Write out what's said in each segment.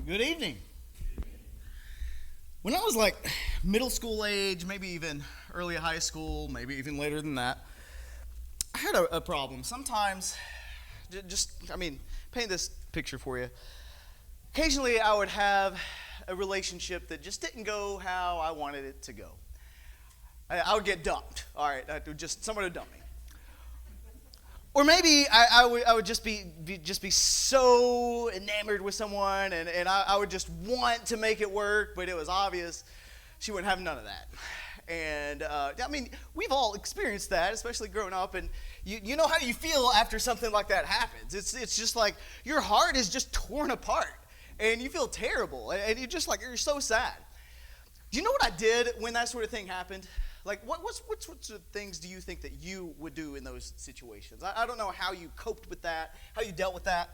Good evening. When I was like middle school age, maybe even early high school, maybe even later than that, I had a problem. Sometimes, paint this picture for you. Occasionally, I would have a relationship that just didn't go how I wanted it to go. I would get dumped. All right, someone would dump me. Or maybe I would just be so enamored with someone, and I would just want to make it work, but it was obvious she wouldn't have none of that. And we've all experienced that, especially growing up, and you know how you feel after something like that happens. It's just like your heart is just torn apart, and you feel terrible, and you're so sad. Do you know what I did when that sort of thing happened? Like, what sorts of things do you think that you would do in those situations? I don't know how you coped with that, how you dealt with that.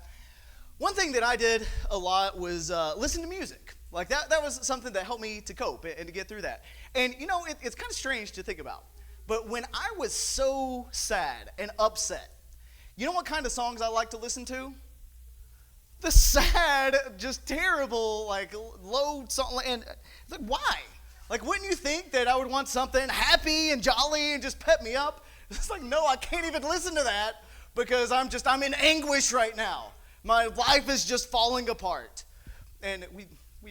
One thing that I did a lot was listen to music. Like, that was something that helped me to cope and to get through that. And, it's kind of strange to think about. But when I was so sad and upset, you know what kind of songs I like to listen to? The sad, just terrible, like, low song. And it's like, why? Like, wouldn't you think that I would want something happy and jolly and just pep me up? It's like, no, I can't even listen to that because I'm in anguish right now. My life is just falling apart. And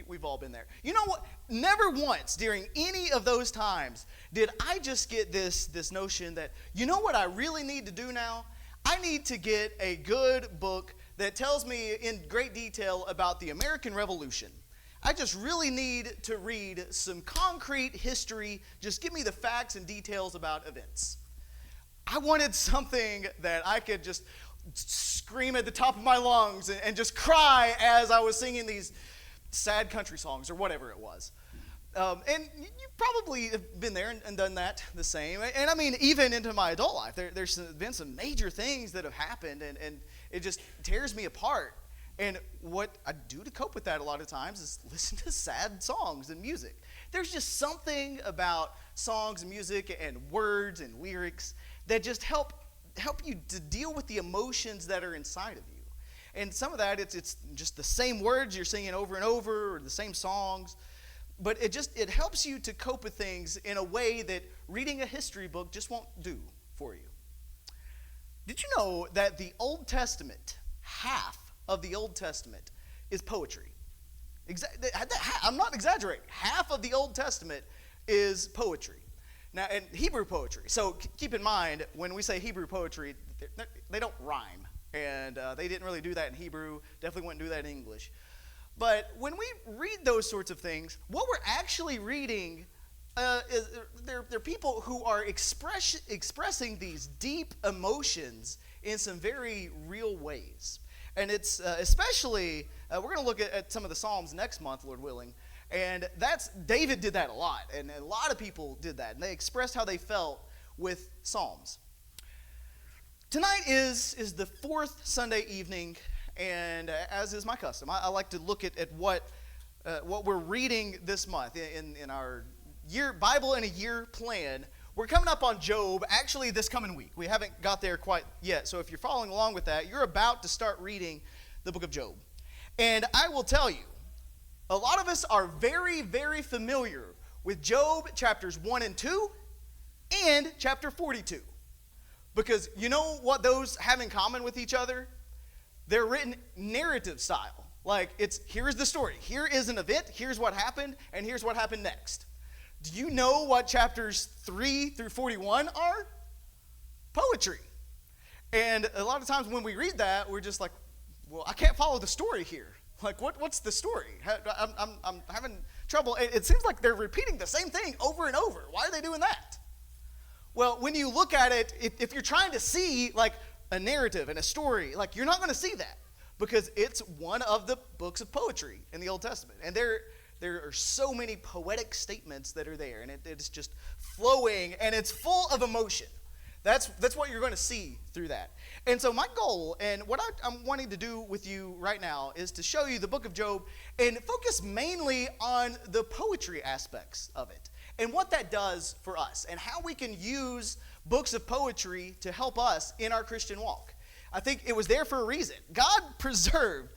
we've all been there. You know what? Never once during any of those times did I just get this notion that, you know what I really need to do now? I need to get a good book that tells me in great detail about the American Revolution. I just really need to read some concrete history. Just give me the facts and details about events. I wanted something that I could just scream at the top of my lungs and just cry as I was singing these sad country songs or whatever it was. And you probably have been there and done that the same. And I mean, even into my adult life, there's been some major things that have happened, and it just tears me apart. And what I do to cope with that a lot of times is listen to sad songs and music. There's just something about songs and music and words and lyrics that just help you to deal with the emotions that are inside of you. And some of that, it's just the same words you're singing over and over, or the same songs. But it helps you to cope with things in a way that reading a history book just won't do for you. Did you know that the Old Testament, half of the Old Testament is poetry? I'm not exaggerating. Half of the Old Testament is poetry. Now, and Hebrew poetry. So keep in mind, when we say Hebrew poetry, they don't rhyme. And they didn't really do that in Hebrew, definitely wouldn't do that in English. But when we read those sorts of things, what we're actually reading is they're people who are expressing these deep emotions in some very real ways. And it's especially, we're going to look at some of the Psalms next month, Lord willing. And David did that a lot. And a lot of people did that. And they expressed how they felt with Psalms. Tonight is the fourth Sunday evening. And as is my custom, I like to look at what we're reading this month in our Bible in a year plan. We're coming up on Job, actually this coming week. We haven't got there quite yet. So if you're following along with that, you're about to start reading the book of Job. And I will tell you, a lot of us are very, very familiar with Job chapters 1 and 2 and chapter 42. Because you know what those have in common with each other? They're written narrative style. Like, here's the story. Here is an event, here's what happened, and here's what happened next. Do you know what chapters 3 through 41 are? Poetry. And a lot of times when we read that, we're just like, well, I can't follow the story here. Like, what's the story? I'm having trouble. It seems like they're repeating the same thing over and over. Why are they doing that? Well, when you look at it, if you're trying to see, like, a narrative and a story, like, you're not going to see that because it's one of the books of poetry in the Old Testament. And there are so many poetic statements that are there, and it's just flowing, and it's full of emotion. That's what you're going to see through that. And so my goal, and what I'm wanting to do with you right now, is to show you the book of Job and focus mainly on the poetry aspects of it and what that does for us and how we can use books of poetry to help us in our Christian walk. I think it was there for a reason. God preserved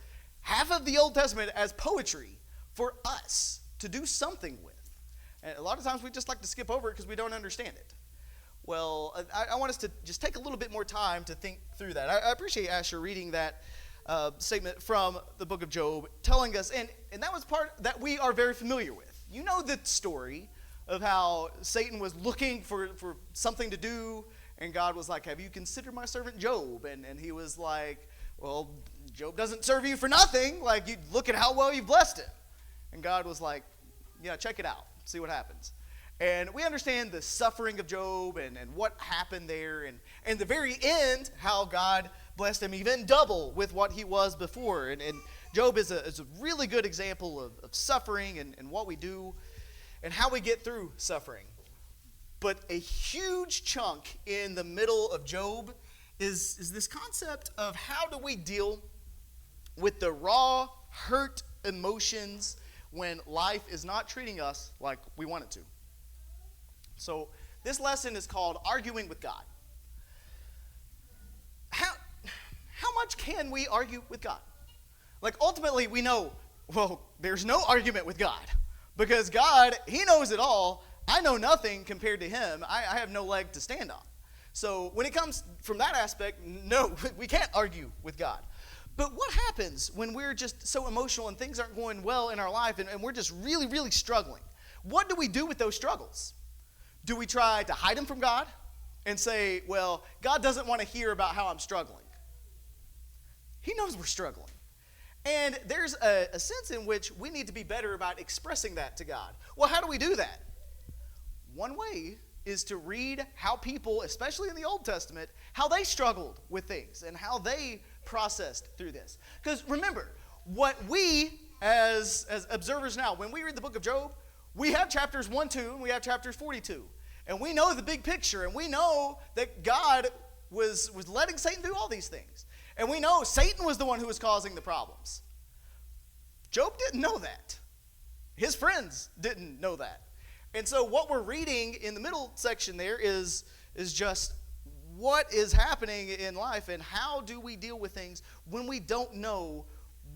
half of the Old Testament as poetry for us to do something with. And a lot of times we just like to skip over it because we don't understand it. Well, I want us to just take a little bit more time to think through that. I appreciate Asher reading that statement from the book of Job, telling us, and that was part that we are very familiar with. You know the story of how Satan was looking for something to do, and God was like, have you considered my servant Job? And he was like, well, Job doesn't serve you for nothing. Like, you look at how well you've blessed him. And God was like, yeah, check it out. See what happens. And we understand the suffering of Job and what happened there. And the very end, how God blessed him even double with what he was before. And Job is a really good example of suffering and what we do and how we get through suffering. But a huge chunk in the middle of Job is this concept of how do we deal with the raw, hurt emotions when life is not treating us like we want it to. So this lesson is called Arguing with God. How much can we argue with God? Like, ultimately, we know, well, there's no argument with God. Because God, he knows it all. I know nothing compared to him. I have no leg to stand on. So when it comes from that aspect, no, we can't argue with God. But what happens when we're just so emotional and things aren't going well in our life and we're just really, really struggling? What do we do with those struggles? Do we try to hide them from God and say, well, God doesn't want to hear about how I'm struggling? He knows we're struggling. And there's a sense in which we need to be better about expressing that to God. Well, how do we do that? One way is to read how people, especially in the Old Testament, how they struggled with things and how they processed through this. Because remember, what we as observers now, when we read the book of Job, we have chapters 1, 2, and we have chapters 42. And we know the big picture, and we know that God was letting Satan do all these things. And we know Satan was the one who was causing the problems. Job didn't know that. His friends didn't know that. And so what we're reading in the middle section there is just what is happening in life and how do we deal with things when we don't know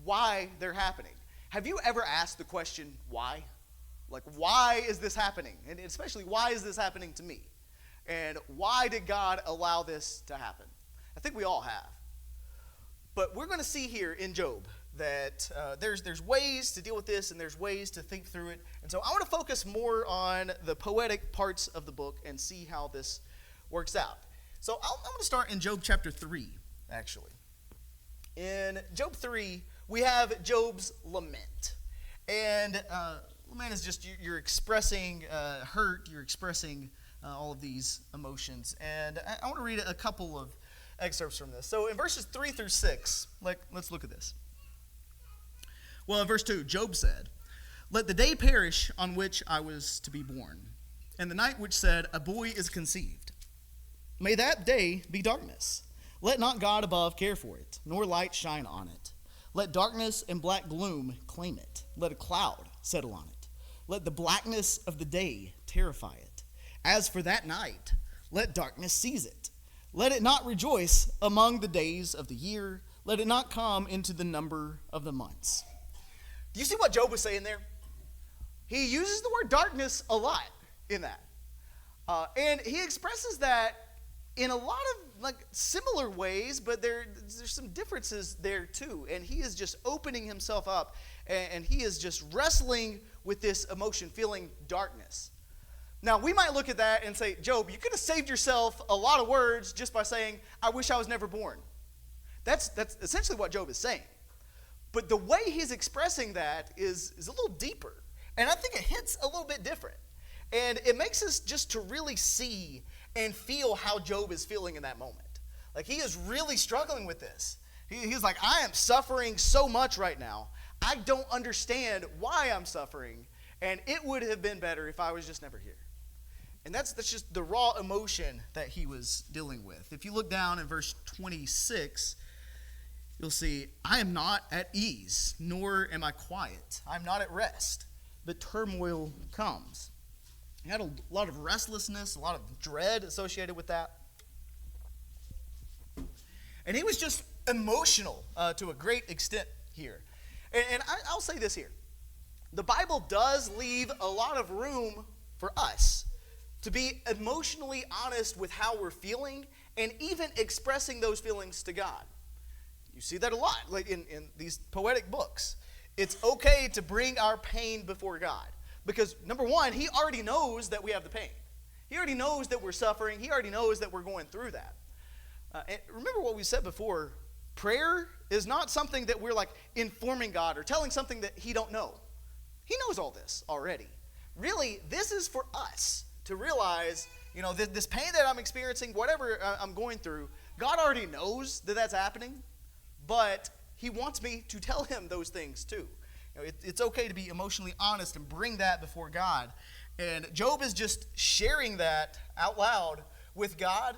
why they're happening. Have you ever asked the question, why? Like, why is this happening? And especially, why is this happening to me? And why did God allow this to happen? I think we all have. But we're going to see here in Job that there's ways to deal with this and there's ways to think through it. And so I want to focus more on the poetic parts of the book and see how this works out. So I'm going to start in Job chapter 3, actually. In Job 3, we have Job's lament. And lament is just you're expressing hurt, you're expressing all of these emotions. And I want to read a couple of excerpts from this. So in verses 3 through 6, let's look at this. Well, in verse 2, Job said, "Let the day perish on which I was to be born, and the night which said, a boy is conceived. May that day be darkness. Let not God above care for it, nor light shine on it. Let darkness and black gloom claim it. Let a cloud settle on it. Let the blackness of the day terrify it. As for that night, let darkness seize it. Let it not rejoice among the days of the year. Let it not come into the number of the months." Do you see what Job was saying there? He uses the word darkness a lot in that. And he expresses that in a lot of similar ways, but there's some differences there too. And he is just opening himself up, and he is just wrestling with this emotion, feeling darkness. Now, we might look at that and say, Job, you could have saved yourself a lot of words just by saying, I wish I was never born. That's essentially what Job is saying. But the way he's expressing that is a little deeper. And I think it hits a little bit different. And it makes us just to really see and feel how Job is feeling in that moment. Like, he is really struggling with this. He's like, I am suffering so much right now. I don't understand why I'm suffering. And it would have been better if I was just never here. And that's just the raw emotion that he was dealing with. If you look down in verse 26, you'll see, I am not at ease, nor am I quiet. I'm not at rest, but turmoil comes. He had a lot of restlessness, a lot of dread associated with that. And he was just emotional to a great extent here. And I'll say this here. The Bible does leave a lot of room for us to be emotionally honest with how we're feeling and even expressing those feelings to God. You see that a lot, like in these poetic books. It's okay to bring our pain before God because, number one, He already knows that we have the pain. He already knows that we're suffering. He already knows that we're going through that. And remember what we said before. Prayer is not something that we're like informing God or telling something that He don't know. He knows all this already. Really, this is for us to realize, this pain that I'm experiencing, whatever I'm going through, God already knows that that's happening, but He wants me to tell Him those things too. It's okay to be emotionally honest and bring that before God. And Job is just sharing that out loud with God.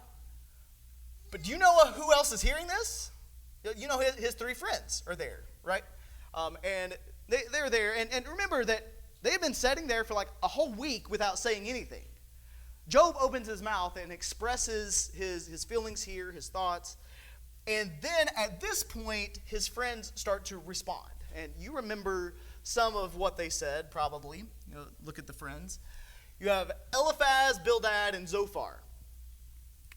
But do you know who else is hearing this? You know his three friends are there, right? And they're there. And remember that they've been sitting there for like a whole week without saying anything. Job opens his mouth and expresses his feelings here, his thoughts. And then at this point, his friends start to respond. And you remember some of what they said, probably. Look at the friends. You have Eliphaz, Bildad, and Zophar.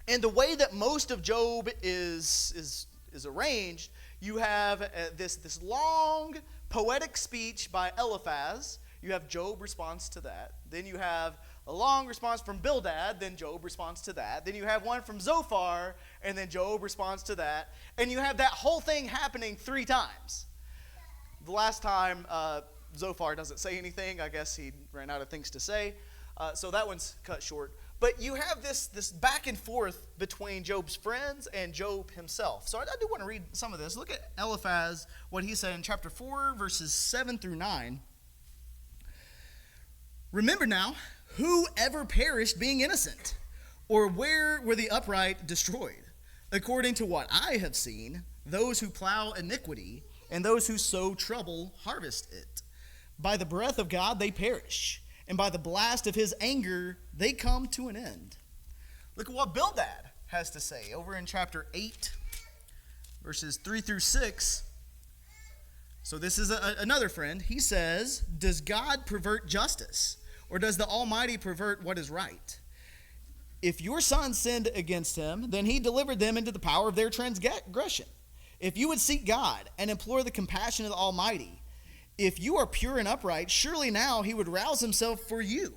And the way that most of Job is arranged, you have this long poetic speech by Eliphaz. You have Job responds to that. Then you have a long response from Bildad. Then Job responds to that. Then you have one from Zophar. And then Job responds to that. And you have that whole thing happening 3 times. The last time, Zophar doesn't say anything. I guess he ran out of things to say. So that one's cut short. But you have this back and forth between Job's friends and Job himself. So I do want to read some of this. Look at Eliphaz, what he said in chapter 4, verses 7 through 9. Remember now, who ever perished being innocent? Or where were the upright destroyed? According to what I have seen, those who plow iniquity and those who sow trouble harvest it. By the breath of God they perish, and by the blast of His anger they come to an end. Look at what Bildad has to say over in chapter 8, verses 3 through 6. So this is another friend. He says, does God pervert justice, or does the Almighty pervert what is right? If your sons sinned against Him, then He delivered them into the power of their transgression. If you would seek God and implore the compassion of the Almighty, if you are pure and upright, surely now He would rouse Himself for you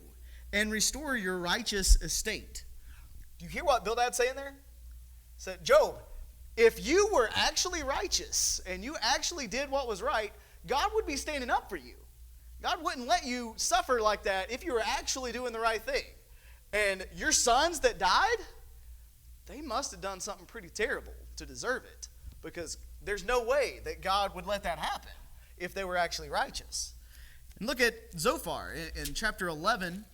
and restore your righteous estate. Do you hear what Bildad's saying there? He said, Job, if you were actually righteous and you actually did what was right, God would be standing up for you. God wouldn't let you suffer like that if you were actually doing the right thing. And your sons that died, they must have done something pretty terrible to deserve it, because there's no way that God would let that happen if they were actually righteous. And look at Zophar in chapter 11,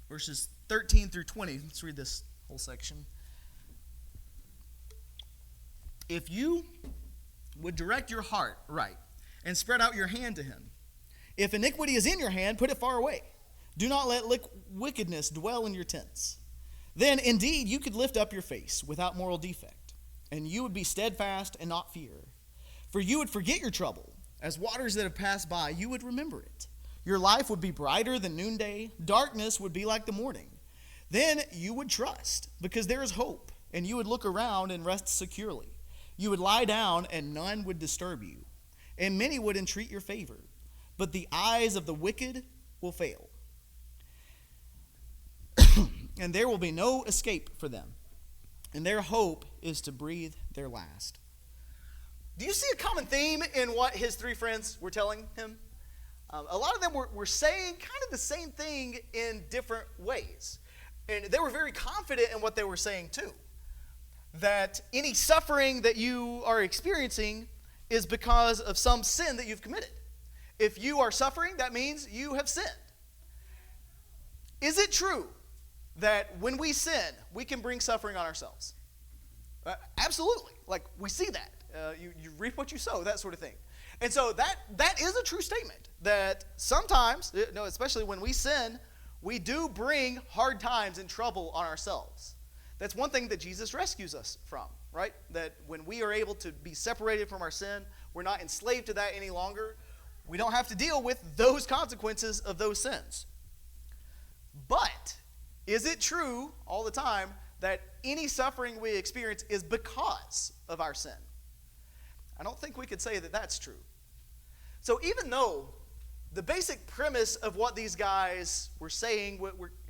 verses 13 through 20. Let's read this whole section. If you would direct your heart right and spread out your hand to Him, if iniquity is in your hand, put it far away. Do not let wickedness dwell in your tents. Then indeed you could lift up your face without moral defect, and you would be steadfast and not fear. For you would forget your trouble. As waters that have passed by, you would remember it. Your life would be brighter than noonday. Darkness would be like the morning. Then you would trust, because there is hope, and you would look around and rest securely. You would lie down, and none would disturb you, and many would entreat your favor. But the eyes of the wicked will fail, and there will be no escape for them, and their hope is to breathe their last. Do you see a common theme in what his 3 friends were telling him? A lot of them were saying kind of the same thing in different ways. And they were very confident in what they were saying too. That any suffering that you are experiencing is because of some sin that you've committed. If you are suffering, that means you have sinned. Is it true that when we sin, we can bring suffering on ourselves? Absolutely. Like, we see that. You reap what you sow, that sort of thing. And so that is a true statement, that sometimes, especially when we sin, we do bring hard times and trouble on ourselves. That's one thing that Jesus rescues us from, right? That when we are able to be separated from our sin, We're not enslaved to that any longer. We don't have to deal with those consequences of those sins. But is it true all the time that any suffering we experience is because of our sin? I don't think we could say that that's true. So even though the basic premise of what these guys were saying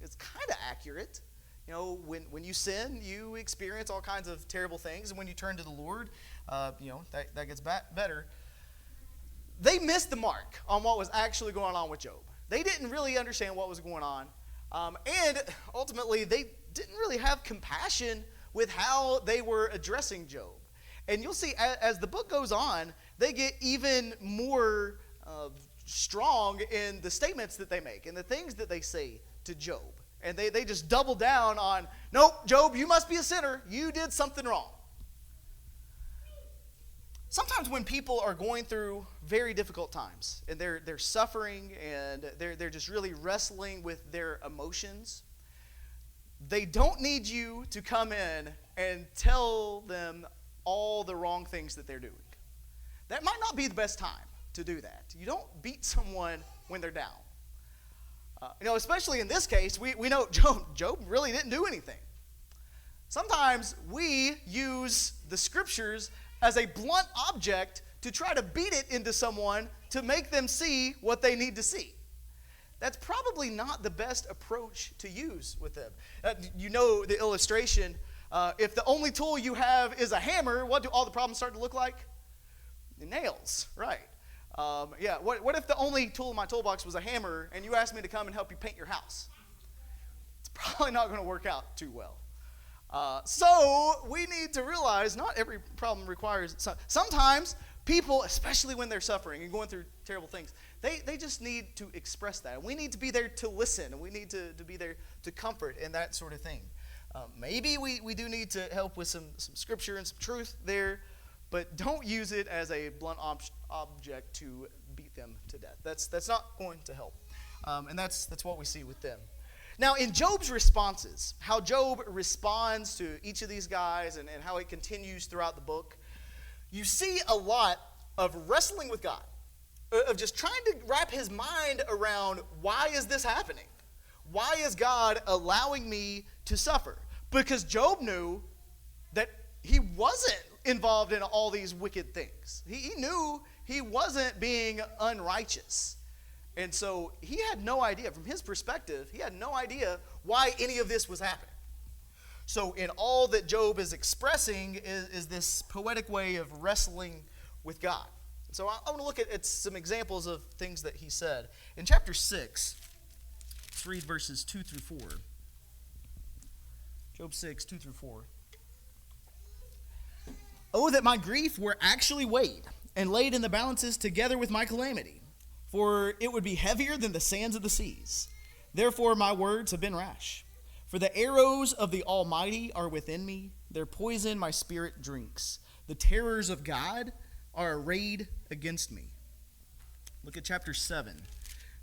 is kind of accurate, you know, when you sin, you experience all kinds of terrible things, and when you turn to the Lord, that gets better. They missed the mark on what was actually going on with Job. They didn't really understand what was going on, and ultimately they didn't really have compassion with how they were addressing Job. And you'll see as the book goes on, they get even more strong in the statements that they make and the things that they say to Job. And they just double down on, nope, Job, you must be a sinner. You did something wrong. Sometimes when people are going through very difficult times and they're suffering and they're just really wrestling with their emotions, they don't need you to come in and tell them all the wrong things that they're doing. That might not be the best time to do that. You don't beat someone when they're down. Especially in this case, we know Job really didn't do anything. Sometimes we use the scriptures as a blunt object to try to beat it into someone to make them see what they need to see. That's probably not the best approach to use with them. You know the illustration. If the only tool you have is a hammer, what do all the problems start to look like? The nails, right. What if the only tool in my toolbox was a hammer and you asked me to come and help you paint your house? It's probably not going to work out too well. So we need to realize not every problem requires... Sometimes people, especially when they're suffering and going through terrible things, they just need to express that. We need to be there to listen, and we need to be there to comfort and that sort of thing. Maybe we do need to help with some scripture and some truth there, but don't use it as a blunt object to beat them to death. That's not going to help. And that's what we see with them. Now, in Job's responses, how Job responds to each of these guys and how it continues throughout the book, you see a lot of wrestling with God, of just trying to wrap his mind around, why is this happening? Why is God allowing me to suffer? Because Job knew that he wasn't involved in all these wicked things. He knew he wasn't being unrighteous. And so he had no idea, from his perspective, he had no idea why any of this was happening. So in all that Job is expressing is this poetic way of wrestling with God. So I want to look at some examples of things that he said. In chapter 6, let's read verses 2 through 4. Job 6, 2 through 4. Oh, that my grief were actually weighed and laid in the balances together with my calamity, for it would be heavier than the sands of the seas. Therefore my words have been rash. For the arrows of the Almighty are within me. Their poison my spirit drinks. The terrors of God are arrayed against me. Look at chapter 7,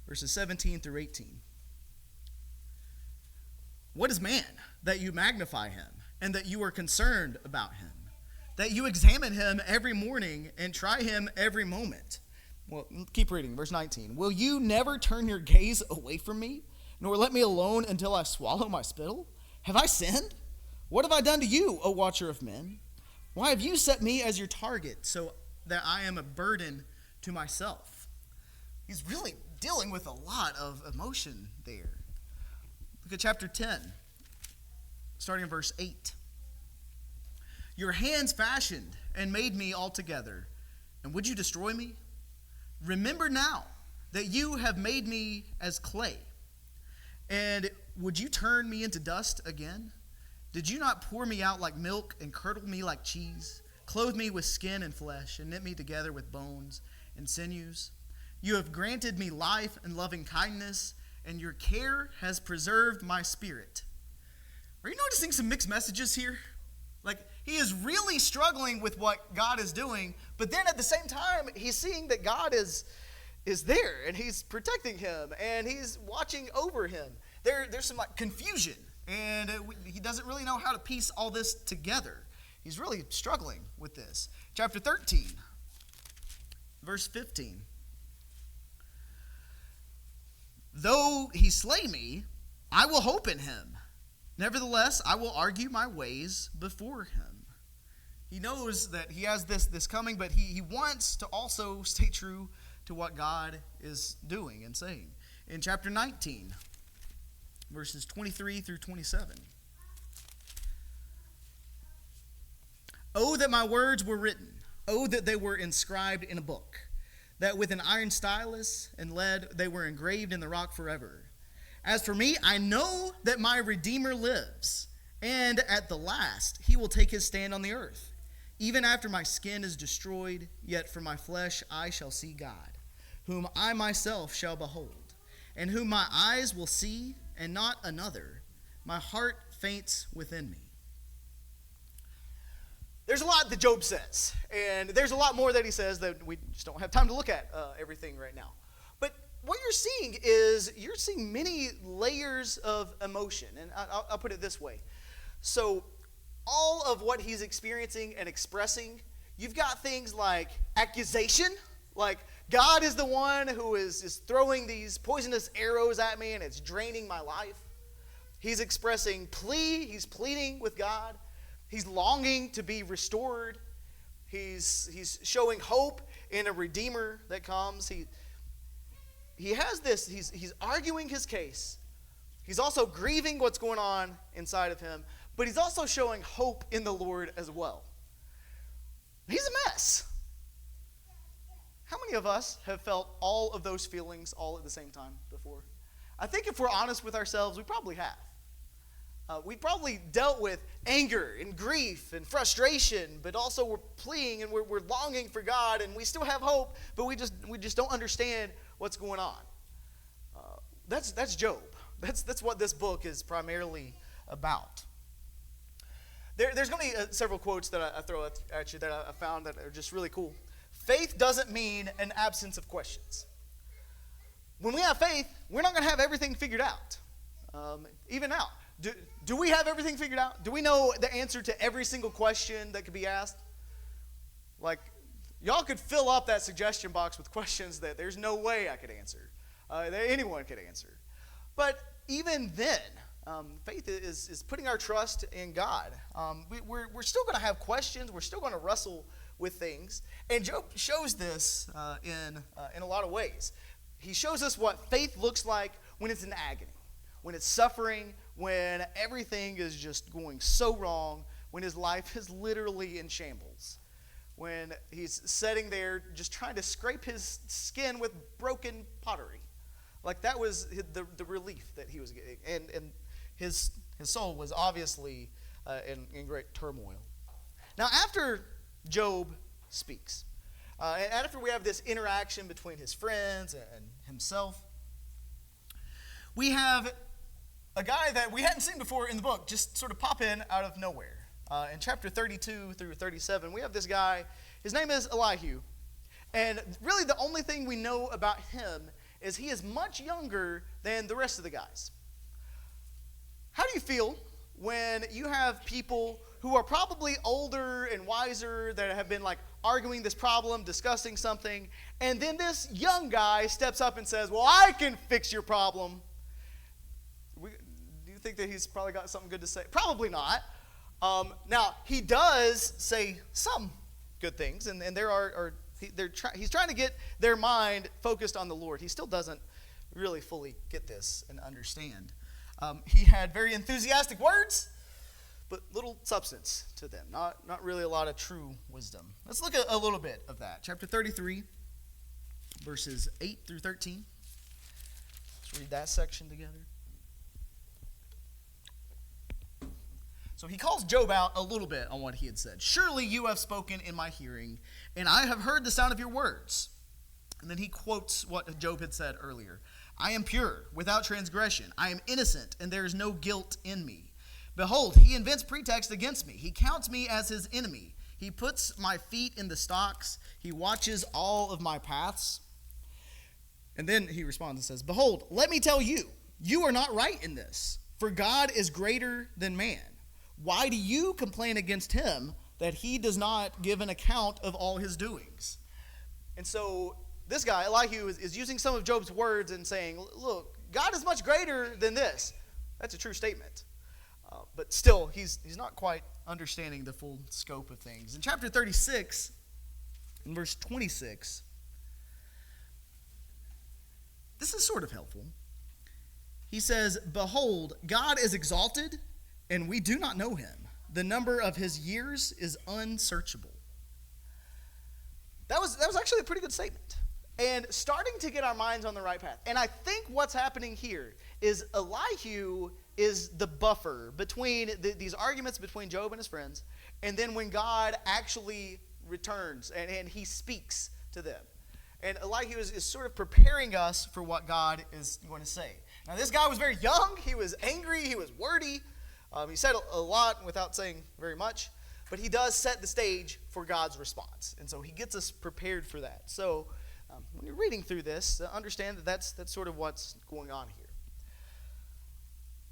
verses 17 through 18. What is man that you magnify him, and that you are concerned about him? That you examine him every morning and try him every moment. Well, keep reading, verse 19. Will you never turn your gaze away from me, nor let me alone until I swallow my spittle? Have I sinned? What have I done to you, O watcher of men? Why have you set me as your target, so that I am a burden to myself? He's really dealing with a lot of emotion there. Look at chapter 10, starting in verse 8. Your hands fashioned and made me altogether, and would you destroy me? Remember now that you have made me as clay, and would you turn me into dust again? Did you not pour me out like milk and curdle me like cheese, clothe me with skin and flesh, and knit me together with bones and sinews? You have granted me life and loving kindness, and your care has preserved my spirit. Are you noticing some mixed messages here? Like, he is really struggling with what God is doing, but then at the same time, he's seeing that God is there, and he's protecting him, and he's watching over him. There's some confusion, and he doesn't really know how to piece all this together. He's really struggling with this. Chapter 13. verse 15. Though he slay me, I will hope in him. Nevertheless, I will argue my ways before him. He knows that he has this coming, but he wants to also stay true to what God is doing and saying. In chapter 19, verses 23 through 27. Oh, that my words were written. Oh, that they were inscribed in a book, that with an iron stylus and lead they were engraved in the rock forever. As for me, I know that my Redeemer lives, and at the last he will take his stand on the earth. Even after my skin is destroyed, yet for my flesh I shall see God, whom I myself shall behold, and whom my eyes will see, and not another. My heart faints within me. There's a lot that Job says, and there's a lot more that he says that we just don't have time to look at everything right now. But what you're seeing many layers of emotion, and I'll put it this way. So all of what he's experiencing and expressing, you've got things like accusation, like God is the one who is throwing these poisonous arrows at me and it's draining my life. He's expressing plea, he's pleading with God. He's longing to be restored. He's showing hope in a Redeemer that comes. He has this, he's arguing his case. He's also grieving what's going on inside of him, but he's also showing hope in the Lord as well. He's a mess. How many of us have felt all of those feelings all at the same time before? I think if we're honest with ourselves, we probably have. We probably dealt with anger and grief and frustration, but also we're pleading and we're longing for God, and we still have hope, but we just don't understand what's going on. That's Job. That's what this book is primarily about. There's going to be several quotes that I throw at you that I found that are just really cool. Faith doesn't mean an absence of questions. When we have faith, we're not going to have everything figured out. Even now. Do we have everything figured out? Do we know the answer to every single question that could be asked? Like, y'all could fill up that suggestion box with questions that there's no way I could answer, that anyone could answer. But even then, faith is putting our trust in God. We're still going to have questions. We're still going to wrestle with things. And Job shows this in a lot of ways. He shows us what faith looks like when it's in agony, when it's suffering, when everything is just going so wrong, when his life is literally in shambles, when he's sitting there just trying to scrape his skin with broken pottery. Like that was the relief that he was getting. And his soul was obviously in great turmoil. Now after Job speaks, and after we have this interaction between his friends and himself, we have a guy that we hadn't seen before in the book just sort of pop in out of nowhere. In chapter 32 through 37, we have this guy. His name is Elihu. And really the only thing we know about him is he is much younger than the rest of the guys. How do you feel when you have people who are probably older and wiser that have been like arguing this problem, discussing something, and then this young guy steps up and says, well, I can fix your problem? Do you think that he's probably got something good to say? Probably not. Now, he does say some good things, and he's trying to get their mind focused on the Lord. He still doesn't really fully get this and understand. He had very enthusiastic words, but little substance to them. Not really a lot of true wisdom. Let's look at a little bit of that. Chapter 33, verses 8 through 13. Let's read that section together. So he calls Job out a little bit on what he had said. Surely you have spoken in my hearing, and I have heard the sound of your words. And then he quotes what Job had said earlier. I am pure, without transgression. I am innocent, and there is no guilt in me. Behold, he invents pretext against me. He counts me as his enemy. He puts my feet in the stocks. He watches all of my paths. And then he responds and says, behold, let me tell you, you are not right in this, for God is greater than man. Why do you complain against him that he does not give an account of all his doings? And so this guy, Elihu, is using some of Job's words and saying, look, God is much greater than this. That's a true statement. But still, he's not quite understanding the full scope of things. In chapter 36, in verse 26, this is sort of helpful. He says, behold, God is exalted, and we do not know him. The number of his years is unsearchable. That was actually a pretty good statement. And starting to get our minds on the right path. And I think what's happening here is Elihu is the buffer between these arguments between Job and his friends, and then when God actually returns and he speaks to them. And Elihu is sort of preparing us for what God is going to say. Now, this guy was very young. He was angry. He was wordy. He said a lot without saying very much. But he does set the stage for God's response. And so he gets us prepared for that. So when you're reading through this, understand that that's sort of what's going on here.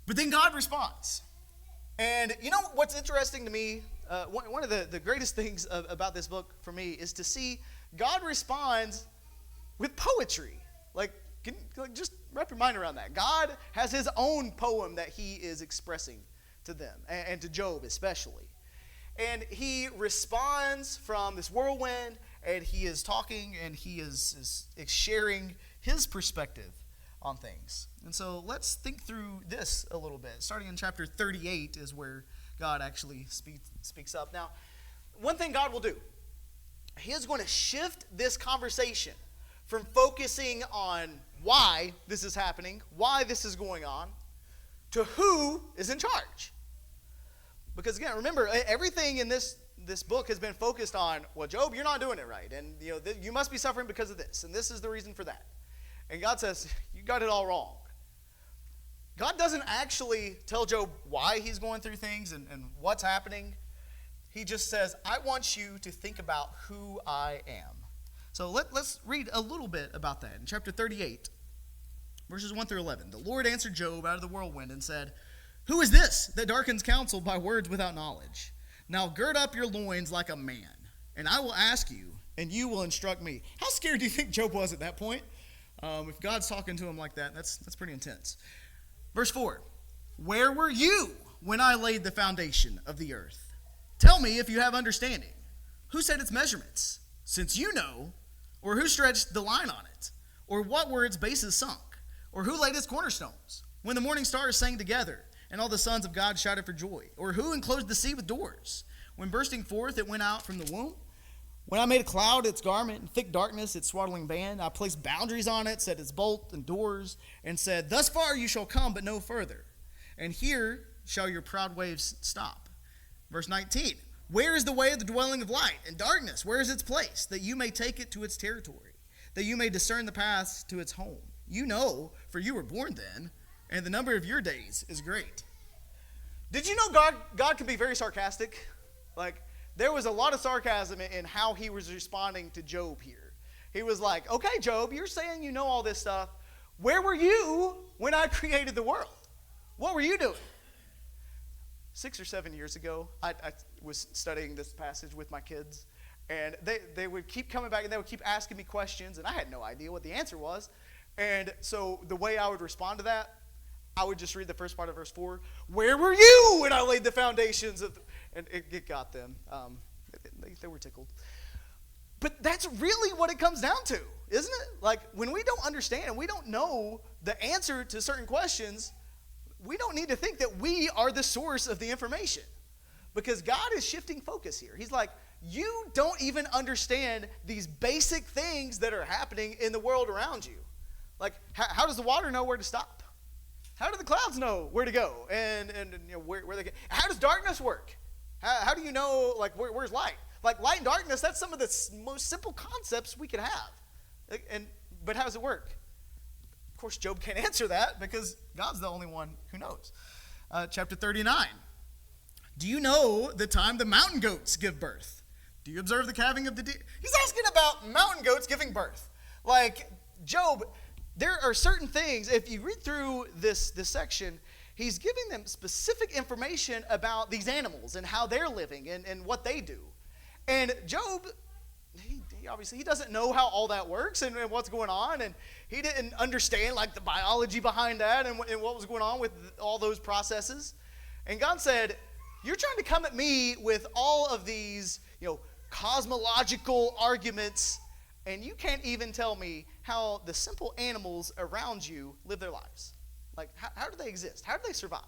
But then God responds. And you know what's interesting to me? One of the greatest things about this book for me is to see God responds with poetry. Just wrap your mind around that. God has his own poem that he is expressing to them, and to Job especially. And he responds from this whirlwind, and he is talking, and he is sharing his perspective on things. And so let's think through this a little bit. Starting in chapter 38 is where God actually speaks up. Now, one thing God will do, he is going to shift this conversation from focusing on why this is happening, why this is going on, to who is in charge. Because again, remember, everything in this book has been focused on, well, Job, you're not doing it right, and you must be suffering because of this, and this is the reason for that. And God says, you got it all wrong. God doesn't actually tell Job why he's going through things and what's happening. He just says, I want you to think about who I am. So let's read a little bit about that. In chapter 38, verses 1 through 11, the Lord answered Job out of the whirlwind and said, who is this that darkens counsel by words without knowledge? Now gird up your loins like a man, and I will ask you, and you will instruct me. How scared do you think Job was at that point? If God's talking to him like that, that's pretty intense. Verse 4, where were you when I laid the foundation of the earth? Tell me if you have understanding. Who set its measurements? Since you know, or who stretched the line on it? Or what were its bases sunk? Or who laid its cornerstones? When the morning stars sang together, and all the sons of God shouted for joy? Or who enclosed the sea with doors? When bursting forth it went out from the womb? When I made a cloud its garment, and thick darkness its swaddling band, I placed boundaries on it, set its bolt and doors, and said, thus far you shall come, but no further. And here shall your proud waves stop. Verse 19, where is the way of the dwelling of light? And darkness, where is its place? That you may take it to its territory, that you may discern the paths to its home. You know, for you were born then, and the number of your days is great. Did you know God can be very sarcastic? There was a lot of sarcasm in how he was responding to Job here. He was like, okay, Job, you're saying you know all this stuff. Where were you when I created the world? What were you doing? 6 or 7 years ago, I was studying this passage with my kids, and they would keep coming back, and they would keep asking me questions, and I had no idea what the answer was. And so the way I would respond to that, I would just read the first part of verse 4. Where were you when I laid the foundations of... And it got them. They were tickled. But that's really what it comes down to, isn't it? When we don't understand and we don't know the answer to certain questions, we don't need to think that we are the source of the information. Because God is shifting focus here. He's like, you don't even understand these basic things that are happening in the world around you. How does the water know where to stop? How do the clouds know where to go and where they go? How does darkness work? How do you know where's light? Light and darkness, that's some of the most simple concepts we could have. But how does it work? Of course, Job can't answer that because God's the only one who knows. Chapter 39. Do you know the time the mountain goats give birth? Do you observe the calving of the deer? He's asking about mountain goats giving birth. Job, there are certain things, if you read through this section, he's giving them specific information about these animals and how they're living and what they do. And Job, he doesn't know how all that works and what's going on, and he didn't understand like the biology behind that and what was going on with all those processes. And God said, you're trying to come at me with all of these, cosmological arguments, and you can't even tell me how the simple animals around you live their lives. Like, how do they exist? How do they survive?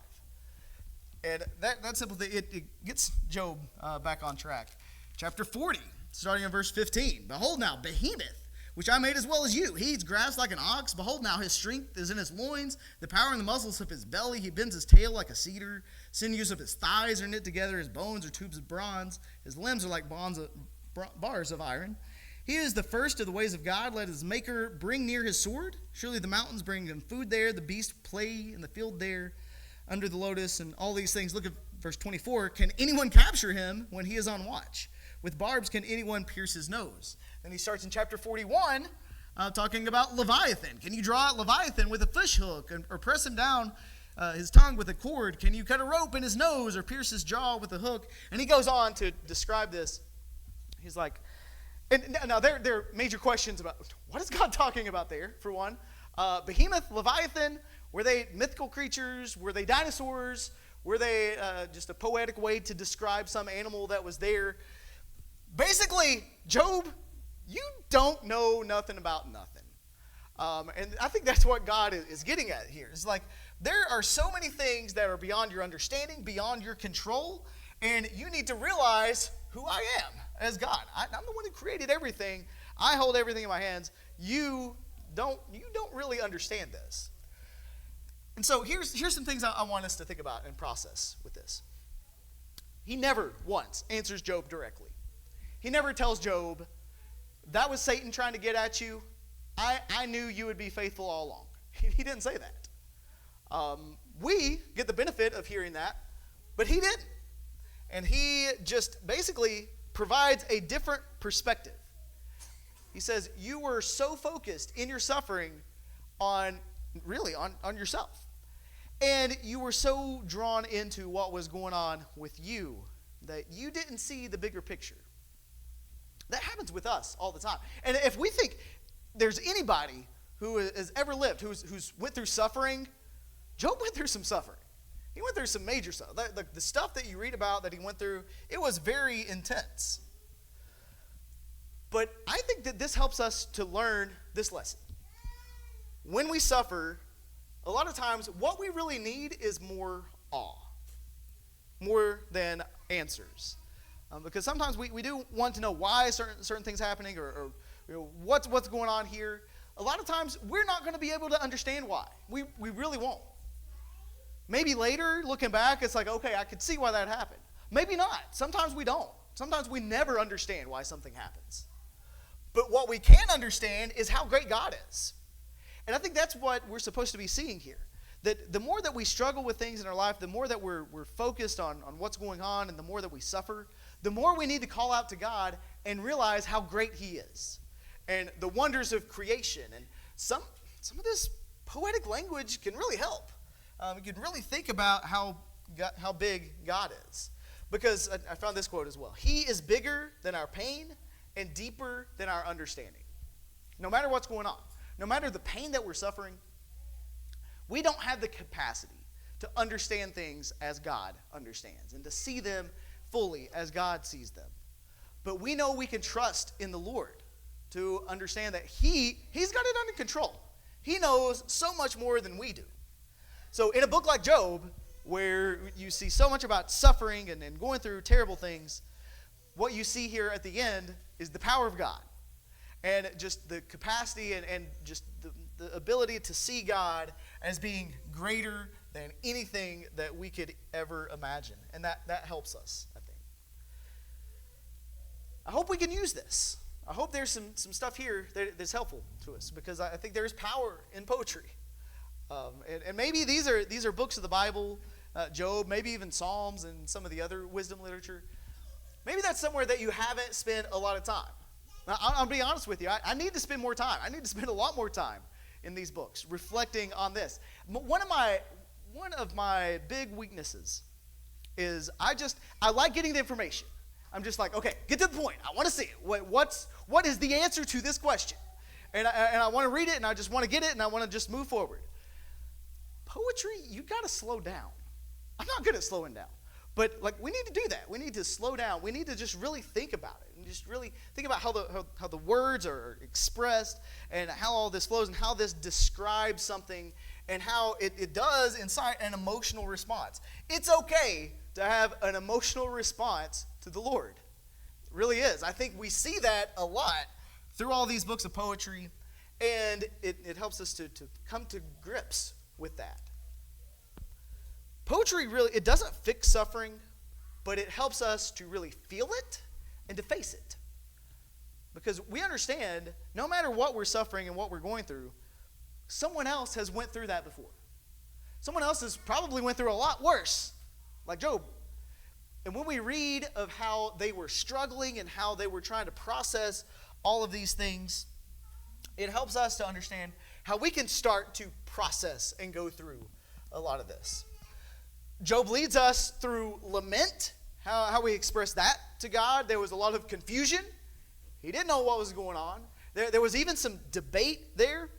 And that simple thing, it gets Job back on track. Chapter 40, starting in verse 15. Behold now, Behemoth, which I made as well as you. He eats grass like an ox. Behold now, his strength is in his loins, the power and the muscles of his belly. He bends his tail like a cedar. Sinews of his thighs are knit together. His bones are tubes of bronze. His limbs are like bars of iron. He is the first of the ways of God. Let his maker bring near his sword. Surely the mountains bring him food there. The beasts play in the field there under the lotus and all these things. Look at verse 24. Can anyone capture him when he is on watch? With barbs can anyone pierce his nose? Then he starts in chapter 41 talking about Leviathan. Can you draw out Leviathan with a fish hook or press him down his tongue with a cord? Can you cut a rope in his nose or pierce his jaw with a hook? And he goes on to describe this. He's like, and now there are major questions about what is God talking about there, for one. Behemoth, Leviathan, were they mythical creatures? Were they dinosaurs? Were they just a poetic way to describe some animal that was there? Basically, Job, you don't know nothing about nothing. And I think that's what God is getting at here. It's like there are so many things that are beyond your understanding, beyond your control, and you need to realize who I am as God. I'm the one who created everything. I hold everything in my hands. You don't really understand this. And so here's some things I want us to think about and process with this. He never once answers Job directly. He never tells Job, that was Satan trying to get at you. I knew you would be faithful all along. He didn't say that. We get the benefit of hearing that, but he didn't. And he just basically provides a different perspective. He says, you were so focused in your suffering on yourself. And you were so drawn into what was going on with you that you didn't see the bigger picture. That happens with us all the time. And if we think there's anybody who has ever lived, who's went through suffering, Job went through some suffering. He went through some major stuff. The stuff that you read about that he went through, it was very intense. But I think that this helps us to learn this lesson. When we suffer, a lot of times what we really need is more awe, more than answers. Because sometimes we do want to know why certain things are happening or what's going on here. A lot of times we're not going to be able to understand why. We really won't. Maybe later, looking back, it's like, okay, I could see why that happened. Maybe not. Sometimes we don't. Sometimes we never understand why something happens. But what we can understand is how great God is. And I think that's what we're supposed to be seeing here. That the more that we struggle with things in our life, the more that we're focused on what's going on, and the more that we suffer, the more we need to call out to God and realize how great he is. And the wonders of creation. And some of this poetic language can really help. You can really think about how big God is. Because I found this quote as well. He is bigger than our pain and deeper than our understanding. No matter what's going on, no matter the pain that we're suffering, we don't have the capacity to understand things as God understands and to see them fully as God sees them. But we know we can trust in the Lord to understand that He's got it under control. He knows so much more than we do. So in a book like Job, where you see so much about suffering and going through terrible things, what you see here at the end is the power of God. And just the capacity and just the ability to see God as being greater than anything that we could ever imagine. And that helps us, I think. I hope we can use this. I hope there's some stuff here that's helpful to us, because I think there's power in poetry. And maybe these are books of the Bible, Job, maybe even Psalms and some of the other wisdom literature. Maybe that's somewhere that you haven't spent a lot of time. Now, I'll be honest with you. I need to spend more time. I need to spend a lot more time in these books, reflecting on this. One of my big weaknesses is I like getting the information. I'm just like, okay, get to the point. I want to see it. What is the answer to this question? And I want to read it, and I just want to get it, and I want to just move forward. Poetry, you got to slow down. I'm not good at slowing down. But like we need to do that. We need to slow down. We need to just really think about it and just really think about how the words are expressed and how all this flows and how this describes something and how it does incite an emotional response. It's okay to have an emotional response to the Lord. It really is. I think we see that a lot through all these books of poetry, and it helps us to come to grips with that. Poetry really, it doesn't fix suffering, but it helps us to really feel it and to face it. Because we understand, no matter what we're suffering and what we're going through, someone else has went through that before. Someone else has probably went through a lot worse, like Job. And when we read of how they were struggling and how they were trying to process all of these things, it helps us to understand how we can start to process and go through a lot of this. Job leads us through lament, how we express that to God. There was a lot of confusion. He didn't know what was going on. There was even some debate there.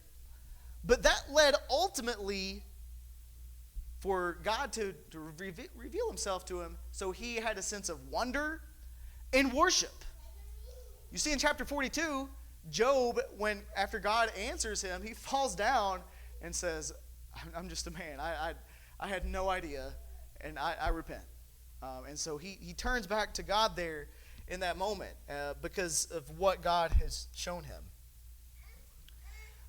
But that led ultimately for God to reveal himself to him, so he had a sense of wonder and worship. You see in chapter 42, Job, after God answers him, he falls down and says, I'm just a man. I had no idea, and I repent. And so he turns back to God there in that moment because of what God has shown him.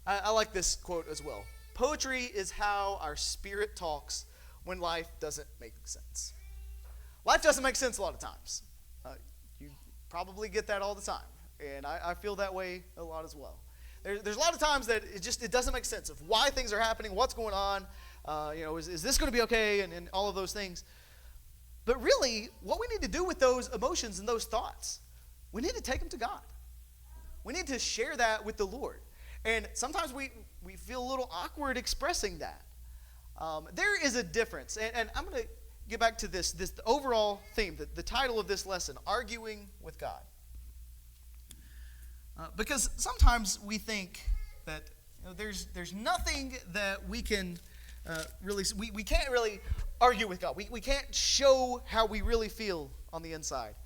I like this quote as well. Poetry is how our spirit talks when life doesn't make sense. Life doesn't make sense a lot of times. You probably get that all the time. And I feel that way a lot as well. There's a lot of times that it doesn't make sense of why things are happening, what's going on. Is this going to be okay, and all of those things. But really, what we need to do with those emotions and those thoughts, we need to take them to God. We need to share that with the Lord. And sometimes we feel a little awkward expressing that. There is a difference. And I'm going to get back to this overall theme, the title of this lesson, Arguing with God. Because sometimes we think that there's nothing that we can we can't really argue with God. We can't show how we really feel on the inside.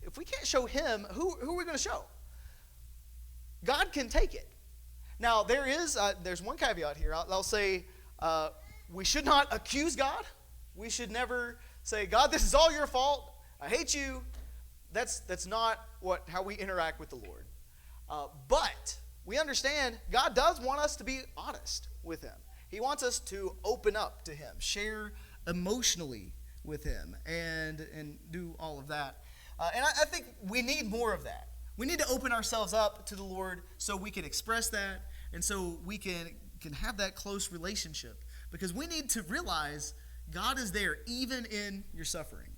If we can't show him, who are we going to show? God can take it. Now, there's one caveat here. I'll say we should not accuse God. We should never say, God, this is all your fault. I hate you. That's not how we interact with the Lord. But we understand God does want us to be honest with him. He wants us to open up to him, share emotionally with him, and do all of that. And I think we need more of that. We need to open ourselves up to the Lord so we can express that and so we can have that close relationship. Because we need to realize God is there even in your suffering.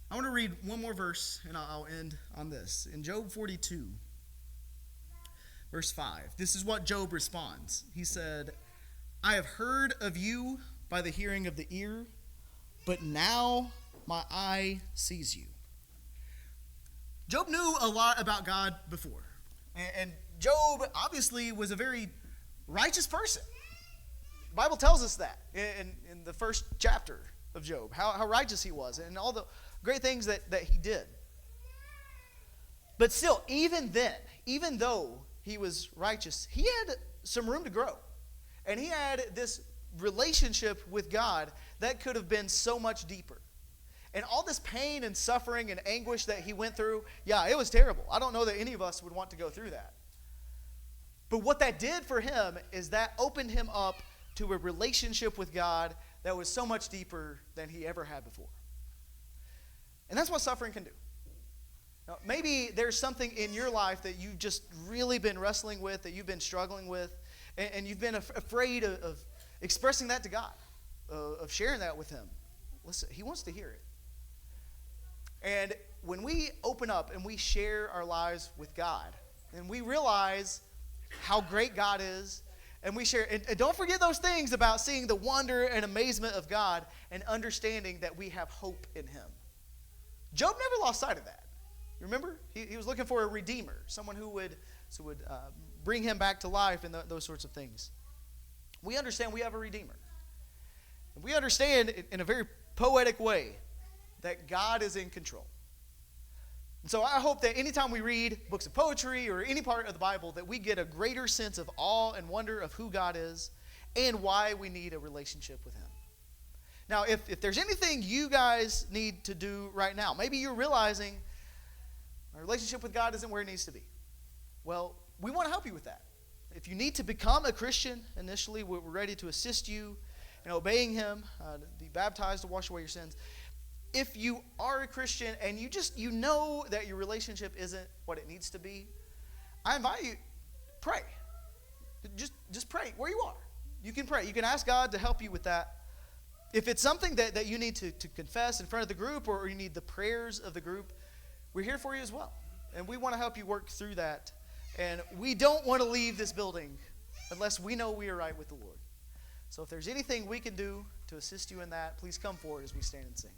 I want to read one more verse and I'll end on this. In Job 42, verse 5, this is what Job responds. He said, I have heard of you by the hearing of the ear, but now my eye sees you. Job knew a lot about God before. And Job obviously was a very righteous person. The Bible tells us that in the first chapter of Job, how righteous he was and all the great things that he did. But still, even then, even though he was righteous, he had some room to grow. And he had this relationship with God that could have been so much deeper. And all this pain and suffering and anguish that he went through, yeah, it was terrible. I don't know that any of us would want to go through that. But what that did for him is that opened him up to a relationship with God that was so much deeper than he ever had before. And that's what suffering can do. Now, maybe there's something in your life that you've just really been wrestling with, that you've been struggling with, and you've been afraid of expressing that to God, of sharing that with him. Listen, he wants to hear it. And when we open up and we share our lives with God, and we realize how great God is, and we share, and don't forget those things about seeing the wonder and amazement of God and understanding that we have hope in him. Job never lost sight of that. You remember? He was looking for a redeemer, someone who would bring him back to life and those sorts of things. We understand we have a redeemer. And we understand in a very poetic way that God is in control. And so I hope that anytime we read books of poetry or any part of the Bible, that we get a greater sense of awe and wonder of who God is and why we need a relationship with him. Now, if there's anything you guys need to do right now, maybe you're realizing our relationship with God isn't where it needs to be. Well, we want to help you with that. If you need to become a Christian initially, we're ready to assist you in obeying him, to be baptized to wash away your sins. If you are a Christian and you know that your relationship isn't what it needs to be, I invite you, pray. Just pray where you are. You can pray. You can ask God to help you with that. If it's something that you need to confess in front of the group, or you need the prayers of the group, we're here for you as well. And we want to help you work through that. And we don't want to leave this building unless we know we are right with the Lord. So if there's anything we can do to assist you in that, please come forward as we stand and sing.